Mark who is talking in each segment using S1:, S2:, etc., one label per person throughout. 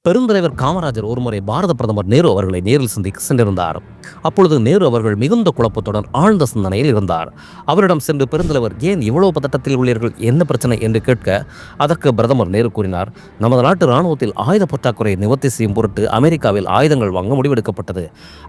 S1: பெருந்தலைவர் காமராஜர் ஒருமுறை பாரத பிரதமர் நேரு அவர்களை நேரில் சந்திக்க சென்றிருந்தார். அப்பொழுது நேரு அவர்கள் மிகுந்த குழப்பத்துடன் ஆழ்ந்த சிந்தனையில் இருந்தார். அவரிடம் சென்று பெருந்தலைவர், ஏன் இவ்வளவு பதட்டத்தில் உள்ளீர்கள், என்ன பிரச்சனை என்று கேட்க, அதற்கு பிரதமர் நேரு கூறினார், நமது நாட்டு இராணுவத்தில் ஆயுத பற்றாக்குறையை நிவர்த்தி செய்யும் பொருட்டு அமெரிக்காவில் ஆயுதங்கள் வாங்க முடிவெடுக்கப்பட்டது.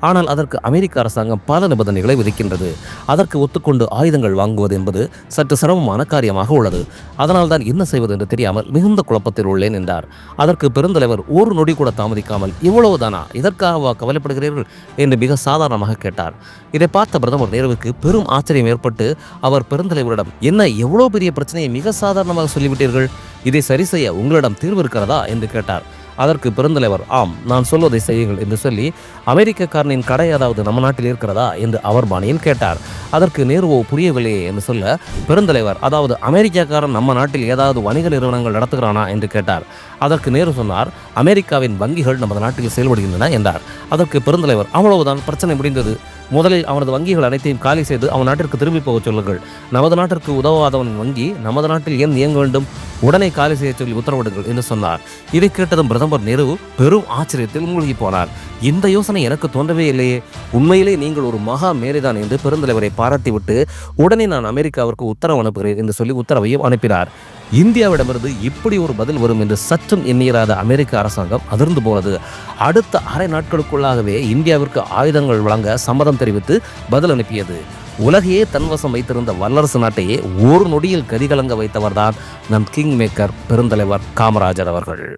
S1: ஆனால் அதற்கு அமெரிக்க அரசாங்கம் பல நிபந்தனைகளை விதிக்கின்றது. அதற்கு ஒத்துக்கொண்டு ஆயுதங்கள் வாங்குவது என்பது சற்று சிரமமான காரியமாக உள்ளது. அதனால் தான் என்ன செய்வது என்று தெரியாமல் மிகுந்த குழப்பத்தில் உள்ளேன் என்றார். அதற்கு பெருந்தலைவர் ஒரு நொடி கூட தாமதிக்காமல், இவ்வளவுதானா, இதற்காக கவலைப்படுகிறீர்கள் என்று மிக சாதாரணமாக கேட்டார். இதை பார்த்த பிரதமர் நேருவுக்கு பெரும் ஆச்சரியம் ஏற்பட்டு அவர் பெருந்தலைவரிடம், என்ன எவ்வளவு பெரிய பிரச்சனையை மிக சாதாரணமாக சொல்லிவிட்டீர்கள், இதை சரி செய்ய உங்களிடம் தீர்வு இருக்கிறதா என்று கேட்டார். அதற்கு பெருந்தலைவர், ஆம், நான் சொல்வதை செய்யுங்கள் என்று சொல்லி, அமெரிக்கக்காரனின் கடை ஏதாவது நம்ம நாட்டில் இருக்கிறதா என்று அவர் பாணியில் கேட்டார். அதற்கு நேருவோ புரியவில்லையே என்று சொல்ல, பெருந்தலைவர், அதாவது அமெரிக்காக்காரன் நம்ம நாட்டில் ஏதாவது வணிக நிறுவனங்கள் நடத்துகிறானா என்று கேட்டார். அதற்கு நேரு சொன்னார், அமெரிக்காவின் வங்கிகள் நமது நாட்டில் செயல்படுகின்றன என்றார். அதற்கு பெருந்தலைவர், அவ்வளவுதான், பிரச்சனை முடிந்தது. முதலில் அவனது வங்கிகள் அனைத்தையும் காலி செய்து அவன் நாட்டிற்கு திரும்பி போக சொல்லுங்கள். நமது நாட்டிற்கு உதவாதவனின் வங்கி நமது நாட்டில் ஏன் இயங்க வேண்டும், உடனே காலி செய்ய சொல்லி உத்தரவிடுங்கள் என்று சொன்னார். இதை கேட்டதும் பிரதமர் நேரு பெரும் ஆச்சரியத்தில் மூழ்கி போனார். இந்த யோசனை எனக்கு தோன்றவே இல்லையே, உண்மையிலே நீங்கள் ஒரு மகா மேதைதான் என்று பெருந்தலைவரை பாராட்டிவிட்டு, உடனே நான் அமெரிக்காவிற்கு உத்தரவு அனுப்புகிறேன் என்று சொல்லி உத்தரவையும் அனுப்பினார். இந்தியாவிடமிருந்து இப்படி ஒரு பதில் வரும் என்று சற்றும் எண்ணிராத அமெரிக்க அரசாங்கம் அதிர்ந்து போனது. அடுத்த அரை நாட்களுக்குள்ளாகவே இந்தியாவிற்கு ஆயுதங்கள் வழங்க சம்மதம் தெரிவித்து பதில் அனுப்பியது. உலகையே தன்வசம் வைத்திருந்த வல்லரசு நாட்டையே ஒரு நொடியில் கதிகலங்க வைத்தவர்தான் நம் கிங் மேக்கர் பெருந்தலைவர் காமராஜர் அவர்கள்.